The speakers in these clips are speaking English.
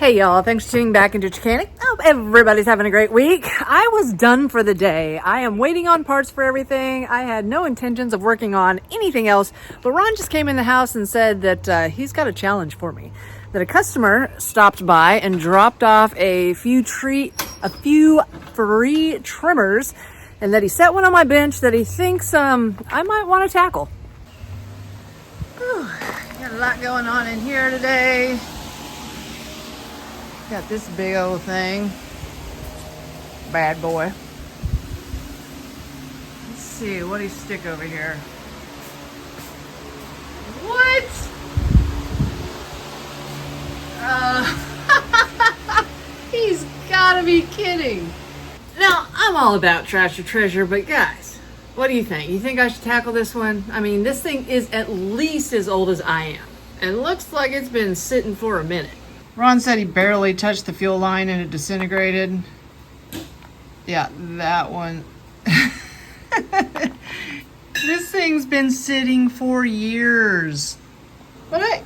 Hey y'all, thanks for tuning back into Chickanic. I hope everybody's having a great week. I was done for the day. I am waiting on parts for everything. I had no intentions of working on anything else, but Ron just came in the house and said that he's got a challenge for me. That a customer stopped by and dropped off a few free trimmers, and that he set one on my bench that he thinks I might want to tackle. Whew, got a lot going on in here today. Got this big old thing. Bad boy. Let's see, what do you stick over here? What? He's gotta be kidding. Now, I'm all about trash or treasure, but guys, what do you think? You think I should tackle this one? I mean, this thing is at least as old as I am, and looks like it's been sitting for a minute. Ron said he barely touched the fuel line and it disintegrated. Yeah, that one. This thing's been sitting for years. But hey,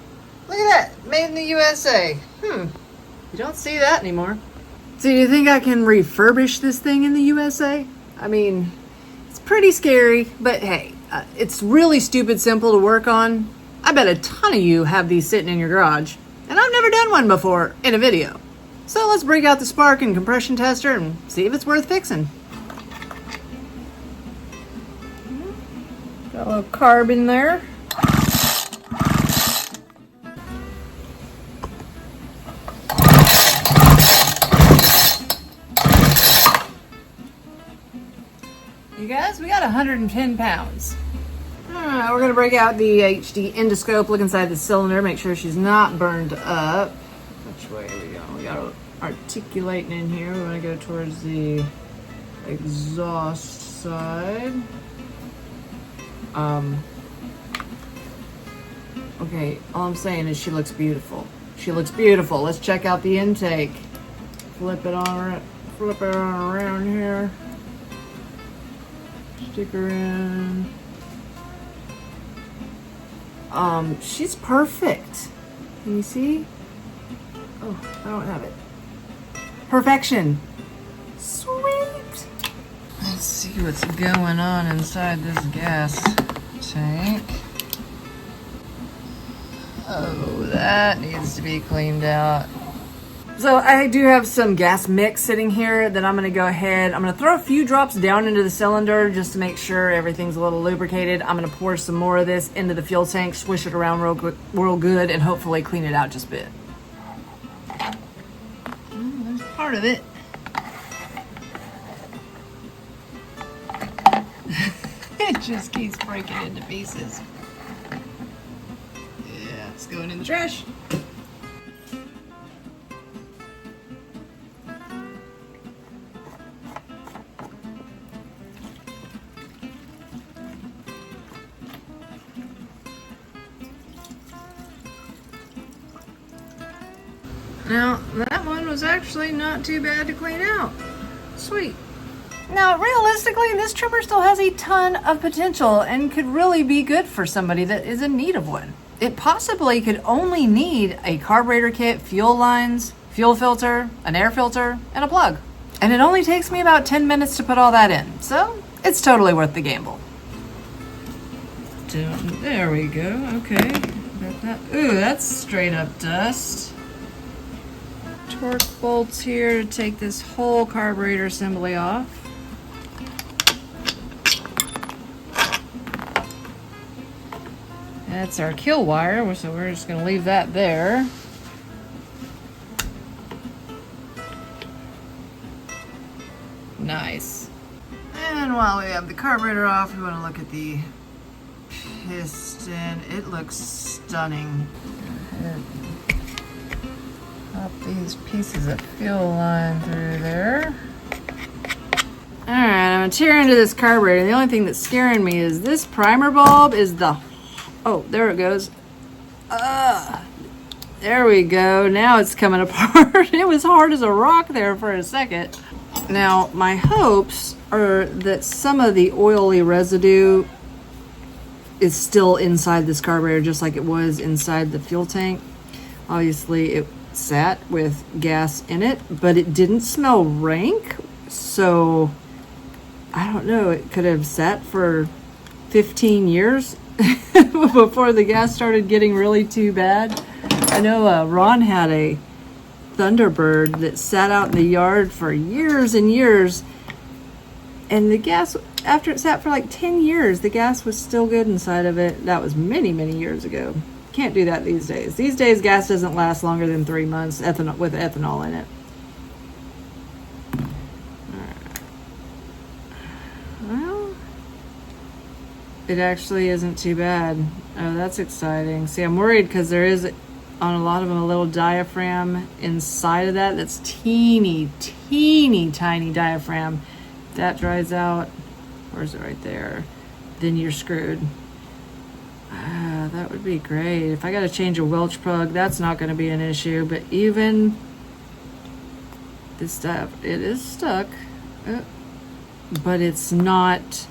look at that. Made in the USA. You don't see that anymore. So do you think I can refurbish this thing in the USA? I mean, it's pretty scary, but hey, it's really stupid simple to work on. I bet a ton of you have these sitting in your garage. And I've never done one before in a video. So let's break out the spark and compression tester and see if it's worth fixing. Got a little carb in there. You guys, we got 110 pounds. Alright, we're going to break out the HD endoscope, look inside the cylinder, make sure she's not burned up. Which way are we going? We got to articulating in here. We want to go towards the exhaust side. Okay, all I'm saying is she looks beautiful. She looks beautiful. Let's check out the intake. Flip it on around here. Stick her in. She's perfect. Can you see? Oh, I don't have it. Perfection. Sweet. Let's see what's going on inside this gas tank. Oh, that needs to be cleaned out. So I do have some gas mix sitting here that I'm going to go ahead. I'm going to throw a few drops down into the cylinder just to make sure everything's a little lubricated. I'm going to pour some more of this into the fuel tank, swish it around real good, and hopefully clean it out just a bit. There's part of it. It just keeps breaking into pieces. Yeah, it's going in the trash. Now, that one was actually not too bad to clean out. Sweet. Now, realistically, this trimmer still has a ton of potential and could really be good for somebody that is in need of one. It possibly could only need a carburetor kit, fuel lines, fuel filter, an air filter, and a plug. And it only takes me about 10 minutes to put all that in. So, it's totally worth the gamble. There we go. Okay. Ooh, that's straight up dust. Torque bolts here to take this whole carburetor assembly off. That's our kill wire, so we're just going to leave that there. Nice. And while we have the carburetor off, we want to look at the piston. It looks stunning. Pop these pieces of fuel line through there. Alright, I'm going to tear into this carburetor. The only thing that's scaring me is this primer bulb is the... Oh, there it goes. There we go. Now it's coming apart. It was hard as a rock there for a second. Now, my hopes are that some of the oily residue is still inside this carburetor, just like it was inside the fuel tank. Obviously, it sat with gas in it, but it didn't smell rank. So I don't know, it could have sat for 15 years before the gas started getting really too bad. I know Ron had a Thunderbird that sat out in the yard for years and years, and the gas, after it sat for like 10 years, the gas was still good inside of it. That was many, many years ago. Can't do that these days. These days, gas doesn't last longer than 3 months with ethanol in it. Well, it actually isn't too bad. Oh, that's exciting. See, I'm worried because there is, on a lot of them, a little diaphragm inside of that. That's teeny tiny diaphragm. That dries out, or is it right there? Then you're screwed. That would be great. If I got to change a Welch plug, that's not going to be an issue. But even this stuff, it is stuck, but it's not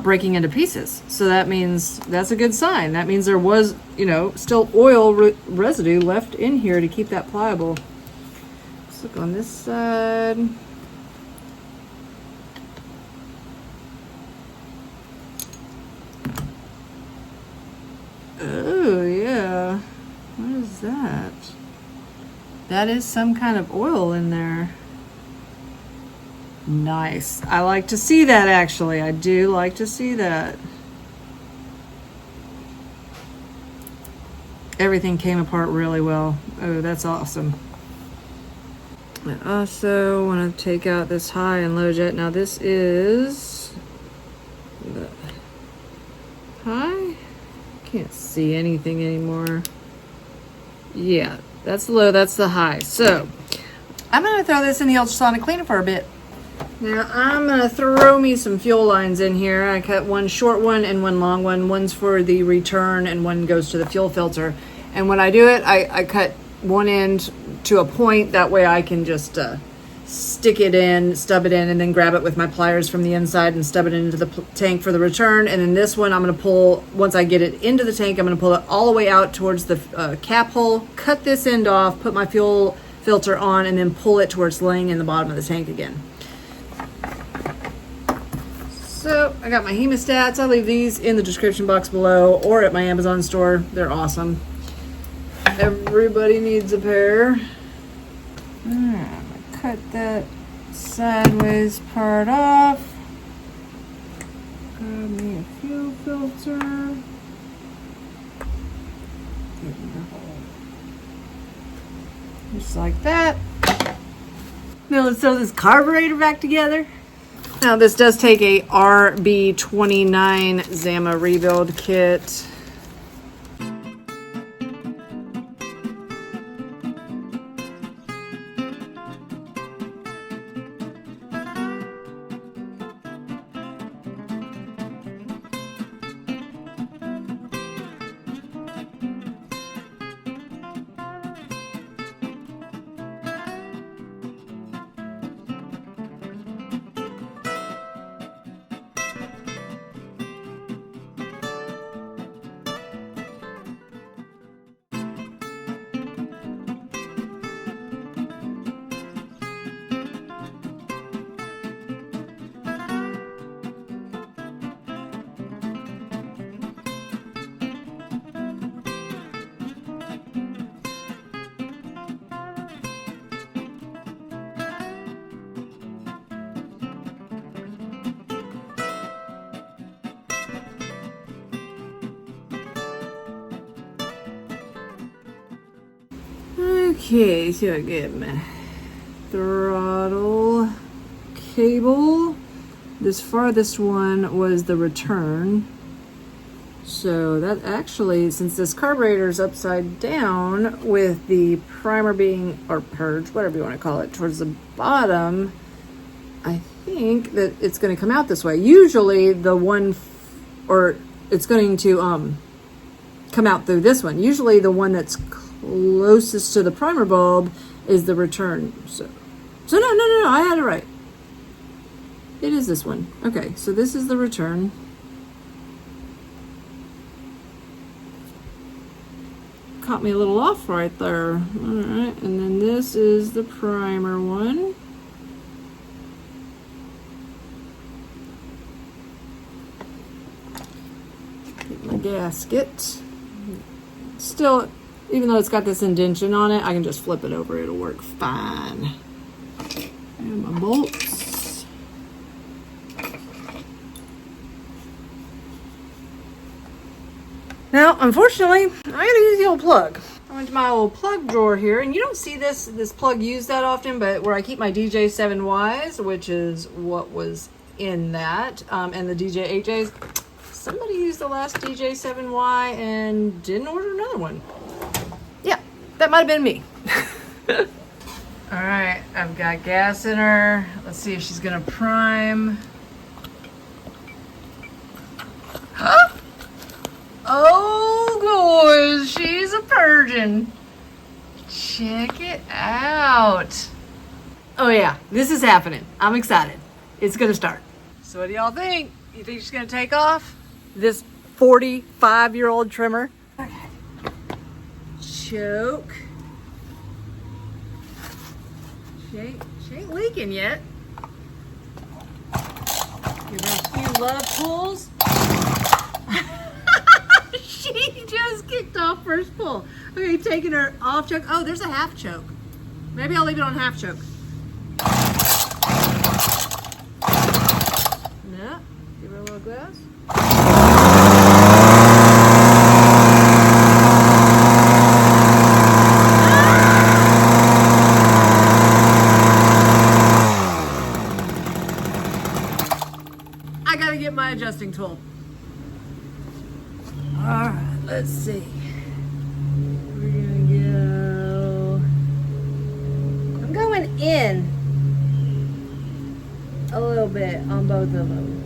breaking into pieces. So that means that's a good sign. That means there was, still oil residue left in here to keep that pliable. Let's look on this side. Oh, yeah. What is that? That is some kind of oil in there. Nice. I like to see that, actually. I do like to see that. Everything came apart really well. Oh, that's awesome. I also want to take out this high and low jet. Now this is the high. Can't see anything anymore. Yeah, that's the low, that's the high. So I'm going to throw this in the ultrasonic cleaner for a bit. Now I'm going to throw me some fuel lines in here. I cut one short one and one long one. One's for the return and one goes to the fuel filter. And when I do it, I cut one end to a point. That way I can just stick it in, stub it in, and then grab it with my pliers from the inside and stub it into the tank for the return. And then this one I'm going to pull, once I get it into the tank, I'm going to pull it all the way out towards the cap hole, cut this end off, put my fuel filter on, and then pull it towards laying in the bottom of the tank again. So I got my hemostats. I'll leave these in the description box below or at my Amazon store. They're awesome. Everybody needs a pair. I'm gonna cut that sideways part off. Grab me a fuel filter. Just like that. Now let's throw this carburetor back together. Now this does take a RB29 Zama rebuild kit. Okay, so I get my throttle cable. This farthest one was the return. So that actually, since this carburetor is upside down with the primer being, or purge, whatever you want to call it, towards the bottom, I think that it's going to come out this way. Usually the one, or it's going to come out through this one. Usually the one that's closest to the primer bulb is the return. So no, I had it right. It is this one. Okay, so this is the return. caught me a little off right there. All right, and then this is the primer one. Get my gasket. Still, even though it's got this indentation on it, I can just flip it over. It'll work fine. And my bolts. Now, unfortunately, I gotta use the old plug. I went to my old plug drawer here, and you don't see this plug used that often, but where I keep my DJ7Ys, which is what was in that, and the DJ8Js. Somebody used the last DJ7Y and didn't order another one. Yeah, that might have been me. All right, I've got gas in her. Let's see if she's gonna prime. Huh? Oh, boys, she's a virgin. Check it out. Oh yeah, this is happening. I'm excited. It's gonna start. So what do y'all think? You think she's gonna take off? This 45-year-old trimmer. Okay. Choke. She ain't leaking yet. Give her a few love pulls. She just kicked off first pull. Okay, taking her off choke. Oh, there's a half choke. Maybe I'll leave it on half choke. No, give her a little glass. I gotta get my adjusting tool. All right, let's see. We're gonna go. I'm going in a little bit on both of them.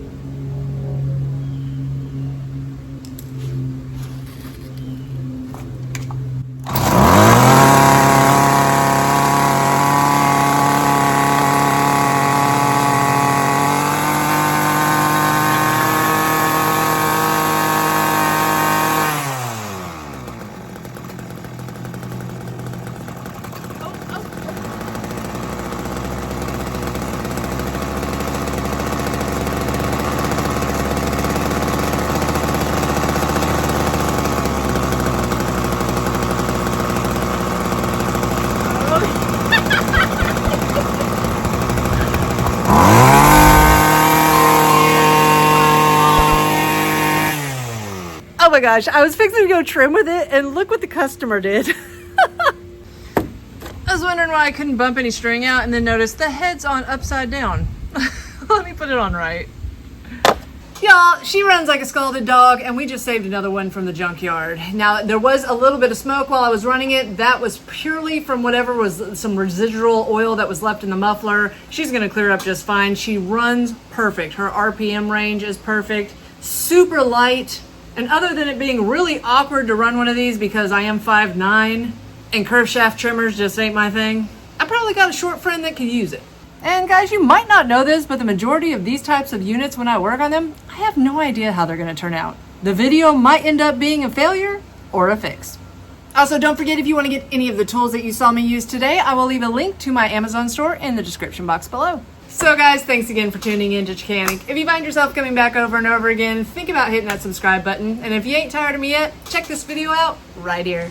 Oh my gosh, I was fixing to go trim with it and look what the customer did. I was wondering why I couldn't bump any string out and then noticed the head's on upside down. Let me put it on right. Y'all, she runs like a scalded dog and we just saved another one from the junkyard. Now, there was a little bit of smoke while I was running it. That was purely from whatever was some residual oil that was left in the muffler. She's gonna clear up just fine. She runs perfect. Her RPM range is perfect, super light. And other than it being really awkward to run one of these because I am 5'9", and curve shaft trimmers just ain't my thing, I probably got a short friend that could use it. And guys, you might not know this, but the majority of these types of units, when I work on them, I have no idea how they're gonna turn out. The video might end up being a failure or a fix. Also, don't forget, if you want to get any of the tools that you saw me use today, I will leave a link to my Amazon store in the description box below. So guys, thanks again for tuning in to Chickanic. If you find yourself coming back over and over again, think about hitting that subscribe button. And if you ain't tired of me yet, check this video out right here.